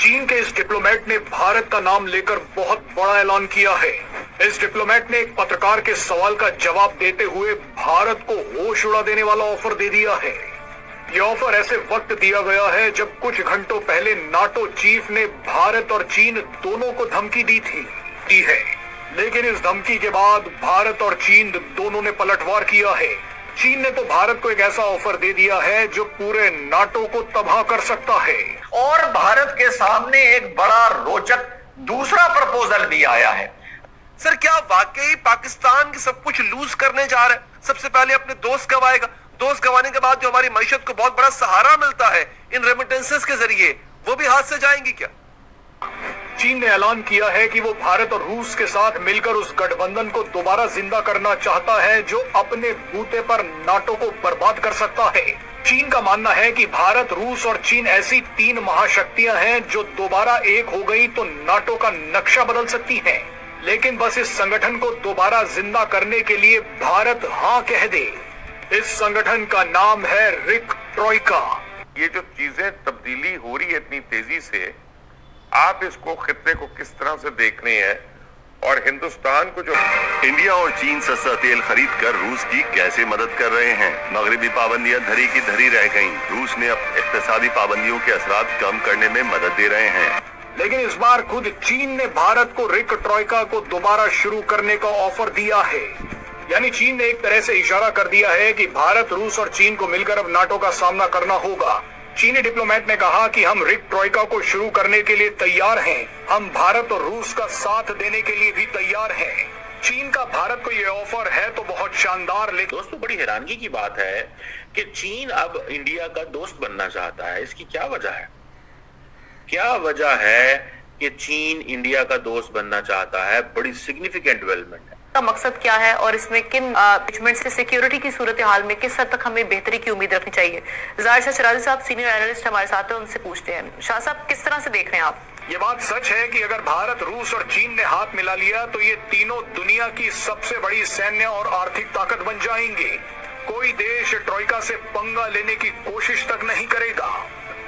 चीन के इस डिप्लोमेट ने भारत का नाम लेकर बहुत बड़ा ऐलान किया है। इस डिप्लोमेट ने एक पत्रकार के सवाल का जवाब देते हुए भारत को होश उड़ा देने वाला ऑफर दे दिया है। ये ऑफर ऐसे वक्त दिया गया है जब कुछ घंटों पहले नाटो चीफ ने भारत और चीन दोनों को धमकी दी है। लेकिन इस धमकी के बाद भारत और चीन दोनों ने पलटवार किया है। चीन ने तो भारत को एक ऐसा ऑफर दे दिया है जो पूरे नाटो को तबाह कर सकता है। और भारत के सामने एक बड़ा रोचक दूसरा प्रपोजल भी आया है। सर, क्या वाकई पाकिस्तान की सब कुछ लूज करने जा रहा है? सबसे पहले अपने दोस्त गवाएगा, दोस्त गंवाने के बाद जो हमारी मईशत को बहुत बड़ा सहारा मिलता है इन रेमिटेंसेस के जरिए, वो भी हाथ से जाएंगी क्या? चीन ने ऐलान किया है कि वो भारत और रूस के साथ मिलकर उस गठबंधन को दोबारा जिंदा करना चाहता है जो अपने बूते पर नाटो को बर्बाद कर सकता है। चीन का मानना है कि भारत, रूस और चीन ऐसी तीन महाशक्तियां हैं जो दोबारा एक हो गई तो नाटो का नक्शा बदल सकती हैं। लेकिन बस इस संगठन को दोबारा जिंदा करने के लिए भारत हाँ कह दे। इस संगठन का नाम है रिक ट्रोइका। ये जो चीजें तब्दीली हो रही है इतनी तेजी से, आप इसको खित्ते को किस तरह से देख रहे हैं और हिंदुस्तान को जो इंडिया और चीन सस्ता तेल खरीद कर रूस की कैसे मदद कर रहे हैं? मगरबी पाबंदियां धरी की धरी रह गईं। रूस ने अब इक्तिसादी पाबंदियों के असरात कम करने में मदद दे रहे हैं। लेकिन इस बार खुद चीन ने भारत को रिक ट्रोइका को दोबारा शुरू करने का ऑफर दिया है। यानी चीन ने एक तरह से इशारा कर दिया है कि भारत, रूस और चीन को मिलकर अब नाटो का सामना करना होगा। चीनी डिप्लोमेट ने कहा कि हम रिक ट्रोइका को शुरू करने के लिए तैयार हैं। हम भारत और रूस का साथ देने के लिए भी तैयार हैं। चीन का भारत को ये ऑफर है तो बहुत शानदार, लेकिन दोस्तों बड़ी हैरानगी की बात है कि चीन अब इंडिया का दोस्त बनना चाहता है। इसकी क्या वजह है? क्या वजह है कि चीन इंडिया का दोस्त बनना चाहता है? बड़ी सिग्निफिकेंट डेवलपमेंट है। का मकसद क्या है और इसमें किन पिचमेंट से सिक्योरिटी की सूरत हाल में किस हद तक हमें बेहतरी की उम्मीद रखनी चाहिए? ज़ाहिर शाह शराजी साहब सीनियर एनालिस्ट हमारे साथ हैं, उनसे पूछते हैं। शाह साहब, किस तरह से देख रहे हैं आप? ये बात सच है कि अगर भारत, रूस और चीन ने हाथ मिला लिया तो ये तीनों दुनिया की सबसे बड़ी सैन्य और आर्थिक ताकत बन जाएंगे। कोई देश ट्रोइका से पंगा लेने की कोशिश तक नहीं करेगा।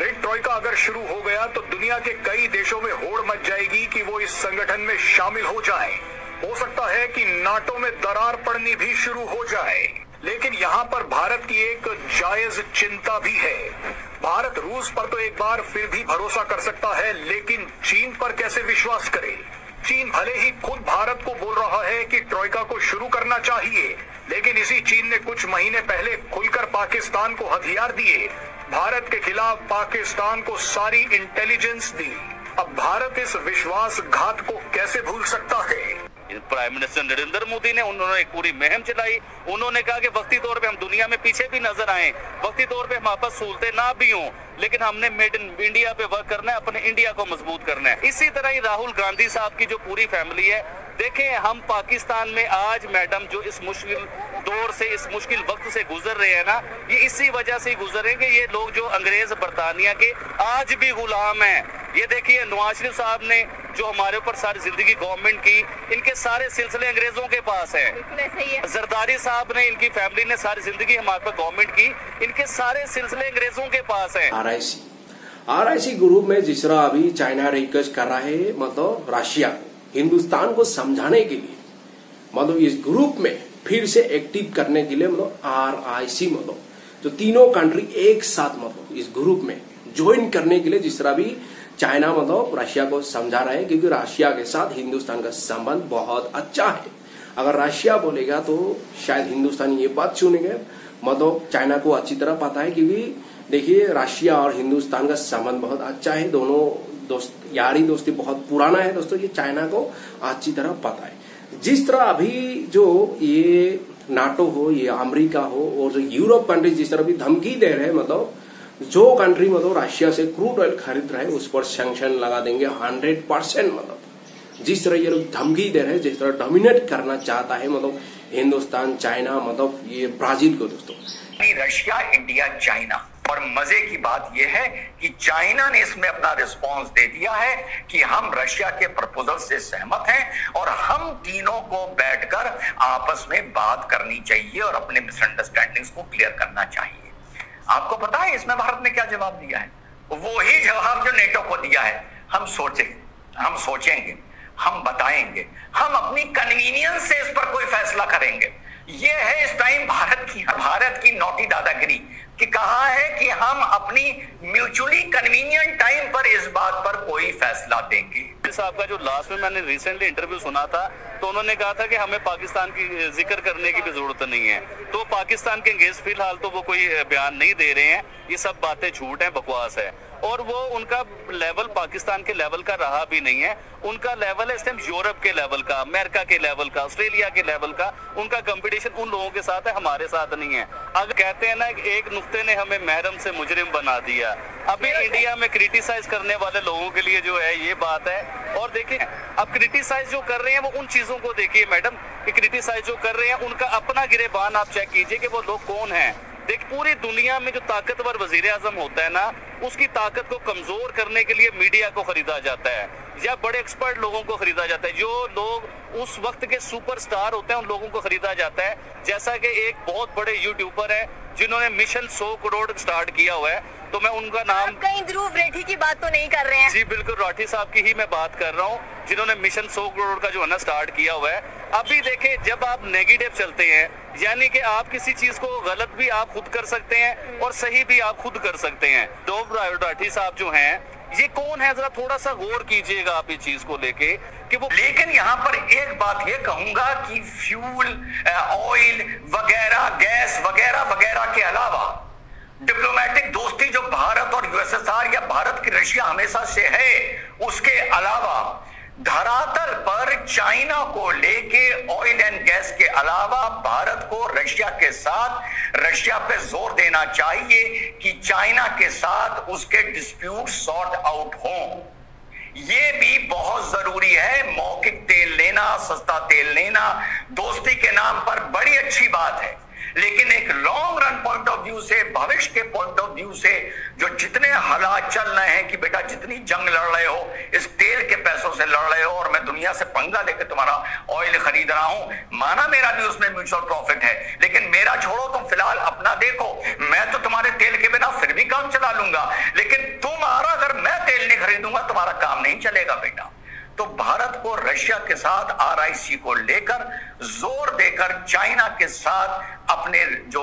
रिक ट्रोइका अगर शुरू हो गया तो दुनिया के कई देशों में होड़ मच जाएगी कि वो इस संगठन में शामिल हो जाएं। हो सकता है कि नाटो में दरार पड़नी भी शुरू हो जाए। लेकिन यहाँ पर भारत की एक जायज चिंता भी है। भारत रूस पर तो एक बार फिर भी भरोसा कर सकता है, लेकिन चीन पर कैसे विश्वास करे? चीन भले ही खुद भारत को बोल रहा है कि ट्रोइका को शुरू करना चाहिए, लेकिन इसी चीन ने कुछ महीने पहले खुलकर पाकिस्तान को हथियार दिए। भारत के खिलाफ पाकिस्तान को सारी इंटेलिजेंस दी। अब भारत इस विश्वासघात को कैसे भूल सकता है? प्राइम मिनिस्टर नरेंद्र मोदी ने उन्होंने एक पूरी मुहिम चलाई। उन्होंने कहा कि वक्ती तौर पे हम दुनिया में पीछे भी नजर आए, वक्ती तौर पे हमारे पास सहूलतें ना भी हों, लेकिन हमने मेड इन इंडिया पे वर्क करना है, अपने इंडिया को मजबूत करना है। इसी तरह ही राहुल गांधी साहब की जो पूरी फैमिली है, देखें हम पाकिस्तान में आज मैडम जो इस मुश्किल दौर से, इस मुश्किल वक्त से गुजर रहे हैं ना, ये इसी वजह से गुजर रहे हैं कि ये लोग जो अंग्रेज बरतानिया के आज भी गुलाम हैं। ये देखिए नवाज शरीफ साहब ने जो हमारे ऊपर सारी जिंदगी गवर्नमेंट की, इनके सारे सिलसिले अंग्रेजों के पास है। जरदारी साहब ने, इनकी फैमिली ने सारी जिंदगी हमारे पर गवर्नमेंट की, इनके सारे सिलसिले अंग्रेजों के पास है। आरआईसी ग्रुप में जिस तरह अभी चाइना रिक्वेस्ट कर रहा है, मतलब रशिया को हिंदुस्तान को समझाने के लिए, मतलब इस ग्रुप में फिर से एक्टिव करने के लिए, मतलब आरआईसी, मतलब जो तीनों कंट्री एक साथ मतलब इस ग्रुप में ज्वाइन करने के लिए जिस तरह भी चाइना मतलब रशिया को समझा रहा है, क्योंकि रशिया के साथ हिंदुस्तान का संबंध बहुत अच्छा है। अगर रशिया बोलेगा तो शायद हिंदुस्तान ये बात सुनेंगे। मतलब चाइना को अच्छी तरह पता है, क्योंकि देखिए रशिया और हिंदुस्तान का संबंध बहुत अच्छा है। दोनों यारी दोस्ती बहुत पुराना है दोस्तों, ये चाइना को अच्छी तरह पता है। जिस तरह अभी जो ये नाटो हो, ये अमेरिका हो और जो यूरोप कंट्री जिस तरह भी धमकी दे रहे हैं, मतलब जो कंट्री मतलब रशिया से क्रूड ऑयल खरीद रहे हैं उस पर सैंक्शन लगा देंगे 100%। मतलब जिस तरह ये लोग धमकी दे रहे हैं, जिस तरह डोमिनेट करना चाहता है मतलब हिंदुस्तान, चाइना, मतलब ये ब्राजील को दोस्तों, रशिया, इंडिया, चाइना। और मजे की बात यह है कि चाइना ने इसमें अपना रिस्पांस दे दिया है कि हम रशिया के प्रपोजल से सहमत हैं और हम तीनों को बैठकर आपस में बात करनी चाहिए और अपने मिसअंडरस्टैंडिंग्स को क्लियर करना चाहिए। आपको पता है इसमें भारत ने क्या जवाब दिया है? वही जवाब जो नेटो को दिया है। हम सोचेंगे, हम बताएंगे, हम अपनी कन्वीनियंस से इस पर कोई फैसला करेंगे। ये है इस टाइम भारत की नौटी दादागिरी कि कहा है कि हम अपनी म्यूचुअली कन्वीनियंट टाइम पर इस बात पर कोई फैसला देंगे। साहब का जो लास्ट में मैंने रिसेंटली इंटरव्यू सुना था, तो उन्होंने कहा था कि हमें पाकिस्तान की जिक्र करने की भी जरूरत नहीं है। तो पाकिस्तान के अगेंस्ट फिलहाल तो वो कोई बयान नहीं दे रहे हैं, ये सब बातें झूठ है, बकवास है। और वो उनका लेवल पाकिस्तान के लेवल का रहा भी नहीं है। उनका लेवल है इस टाइम यूरोप के लेवल का, अमेरिका के लेवल का, ऑस्ट्रेलिया के लेवल का। उनका कंपटीशन उन लोगों के साथ है, हमारे साथ नहीं है। अगर कहते हैं ना एक नुक्ते ने हमें महरम से मुजरिम बना दिया, अभी इंडिया में क्रिटिसाइज करने वाले लोगों के लिए जो है ये बात है। और देखिए अब क्रिटिसाइज जो कर रहे हैं वो उन चीजों को देखिए मैडम कि क्रिटिसाइज जो कर रहे हैं उनका अपना गिरेबान आप चेक कीजिए कि वो लोग कौन हैं। देख पूरी दुनिया में जो ताकतवर वजीर आजम होता है ना, उसकी ताकत को कमजोर करने के लिए मीडिया को खरीदा जाता है या बड़े एक्सपर्ट लोगों को खरीदा जाता है। जो लोग उस वक्त के सुपरस्टार होते हैं उन लोगों को खरीदा जाता है। जैसा कि एक बहुत बड़े यूट्यूबर है जिन्होंने मिशन 100 करोड़ स्टार्ट किया हुआ है, तो मैं उनका नाम कहीं ध्रुव रेठी की बात तो नहीं कर रहे हैं? जी बिल्कुल, राठी साहब की ही मैं बात कर रहा हूँ, जिन्होंने मिशन 100 करोड़ का जो है ना स्टार्ट किया हुआ है। अभी देखे जब आप नेगेटिव चलते हैं, यानी कि आप किसी चीज को गलत भी आप खुद कर सकते हैं और सही भी आप खुद कर सकते हैं। ध्रुव राठी साहब जो हैं, ये कौन है, जरा थोड़ा सा गौर कीजिएगा आप इस चीज को लेके कि वो। लेकिन यहाँ पर एक बात ये कहूंगा कि फ्यूल, ऑयल वगैरह, गैस वगैरह वगैरह के अलावा डिप्लोमेटिक दोस्ती जो भारत और यूएसएसआर या भारत की रशिया हमेशा से है, उसके अलावा धरातल पर चाइना को लेके ऑयल एंड गैस के अलावा भारत को रशिया पे जोर देना चाहिए कि चाइना के साथ उसके डिस्प्यूट सॉर्ट आउट हों। ये भी बहुत जरूरी है। मौखिक तेल लेना, सस्ता तेल लेना दोस्ती के नाम पर बड़ी अच्छी बात है, लेकिन एक long run point of view से, भविष्य के पॉइंट ऑफ व्यू से, जो जितने हालात चल रहे हैं कि बेटा जितनी जंग लड़ रहे हो इस तेल के पैसों से लड़ रहे हो और मैं दुनिया से पंगा लेके तुम्हारा ऑयल खरीद रहा हूं, माना मेरा भी उसमें म्यूचुअल प्रॉफिट है, लेकिन मेरा छोड़ो, तुम फिलहाल अपना देखो। मैं तो तुम्हारे तेल के बिना फिर भी काम चला लूंगा, लेकिन तुम्हारा अगर मैं तेल नहीं खरीदूंगा तुम्हारा काम नहीं चलेगा बेटा। तो भारत को रशिया के साथ RIC को लेकर जोर देकर चाइना के साथ अपने जो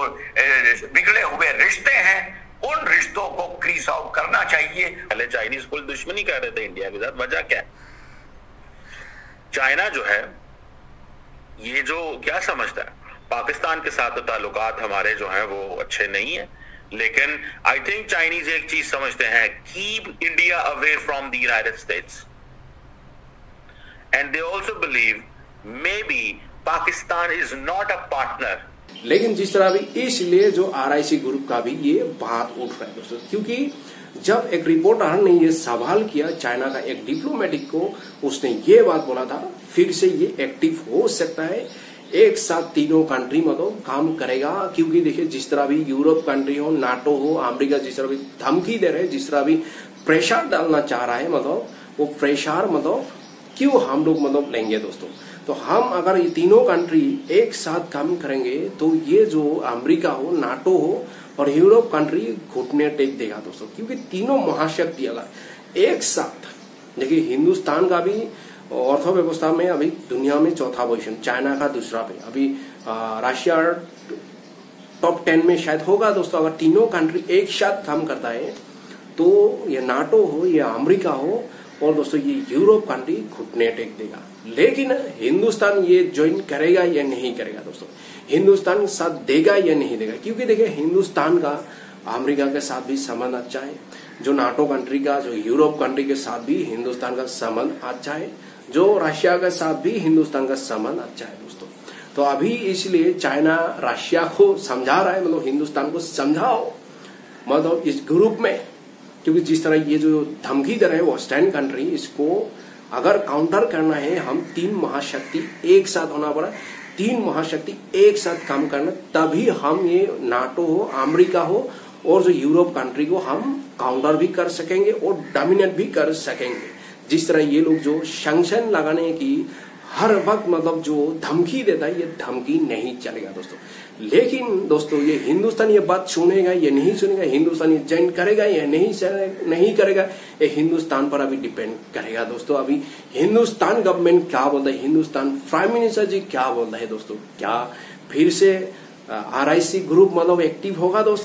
बिगड़े हुए रिश्ते हैं उन रिश्तों को क्रीज आउट करना चाहिए। पहले चाइनीज कुल दुश्मनी कर रहे थे इंडिया के साथ, वजह क्या है? चाइना जो है ये जो क्या समझता है, पाकिस्तान के साथ तो ताल्लुकात हमारे जो है वो अच्छे नहीं है, लेकिन आई थिंक चाइनीज एक चीज समझते हैं, keep India away from the United states and they also believe maybe Pakistan is not a partner। लेकिन जिस तरह भी इसलिए जो RIC ग्रुप का भी ये बात उठ रहा है दोस्तों, क्योंकि जब एक रिपोर्टर ने ये सवाल किया चाइना का एक डिप्लोमेटिक को, उसने ये बात बोला था फिर से ये एक्टिव हो सकता है, एक साथ तीनों कंट्री मतलब काम करेगा। क्योंकि देखिए जिस तरह भी यूरोप कंट्री हो, नाटो हो, अमेरिका जिस तरह भी धमकी दे रहे हैं, जिस तरह भी प्रेशर डालना चाह रहा है, मतलब वो प्रेशर मतलब क्यों हम लोग मतलब लेंगे दोस्तों। तो हम अगर ये तीनों कंट्री एक साथ काम करेंगे तो ये जो अमेरिका हो, नाटो हो और यूरोप कंट्री घुटने टेक देगा दोस्तों, क्योंकि तीनों महाशक्ति अगर एक साथ। देखिए हिंदुस्तान का भी अर्थव्यवस्था में अभी दुनिया में चौथा पोजीशन, चाइना का दूसरा पे, अभी रशिया टॉप 10 में शायद होगा दोस्तों। अगर तीनों कंट्री एक साथ काम करता है तो ये नाटो हो या अमेरिका हो और दोस्तों ये यूरोप कंट्री घुटने टेक देगा। लेकिन हिंदुस्तान ये ज्वाइन करेगा या नहीं करेगा दोस्तों, हिंदुस्तान साथ देगा या नहीं देगा, क्योंकि देखिए हिंदुस्तान का अमेरिका के साथ भी संबंध अच्छा है, जो नाटो कंट्री का, जो यूरोप कंट्री के साथ भी हिंदुस्तान का संबंध अच्छा है, जो रशिया के साथ भी हिंदुस्तान का संबंध अच्छा है दोस्तों। तो अभी इसलिए चाइना रशिया को समझा रहा है, मतलब हिंदुस्तान को समझाओ मतलब इस ग्रुप में, क्योंकि जिस तरह ये जो धमकी दे रहे हैं वेस्टर्न कंट्री, इसको अगर काउंटर करना है हम तीन महाशक्ति एक साथ होना पड़ा, तीन महाशक्ति एक साथ काम करना, तभी हम ये नाटो हो, अमेरिका हो और जो यूरोप कंट्री को हम काउंटर भी कर सकेंगे और डोमिनेट भी कर सकेंगे। जिस तरह ये लोग जो सैंक्शन लगाने की हर वक्त मतलब जो धमकी देता है, ये धमकी नहीं चलेगा दोस्तों। लेकिन दोस्तों ये हिंदुस्तान ये बात सुनेगा, ये नहीं सुनेगा, हिंदुस्तान ये ज्वाइन करेगा, ये नहीं करेगा, ये हिंदुस्तान पर अभी डिपेंड करेगा दोस्तों। अभी हिंदुस्तान गवर्नमेंट क्या बोलता है, हिंदुस्तान प्राइम मिनिस्टर जी क्या बोलता है दोस्तों, क्या फिर से RIC ग्रुप मतलब एक्टिव होगा दोस्तों।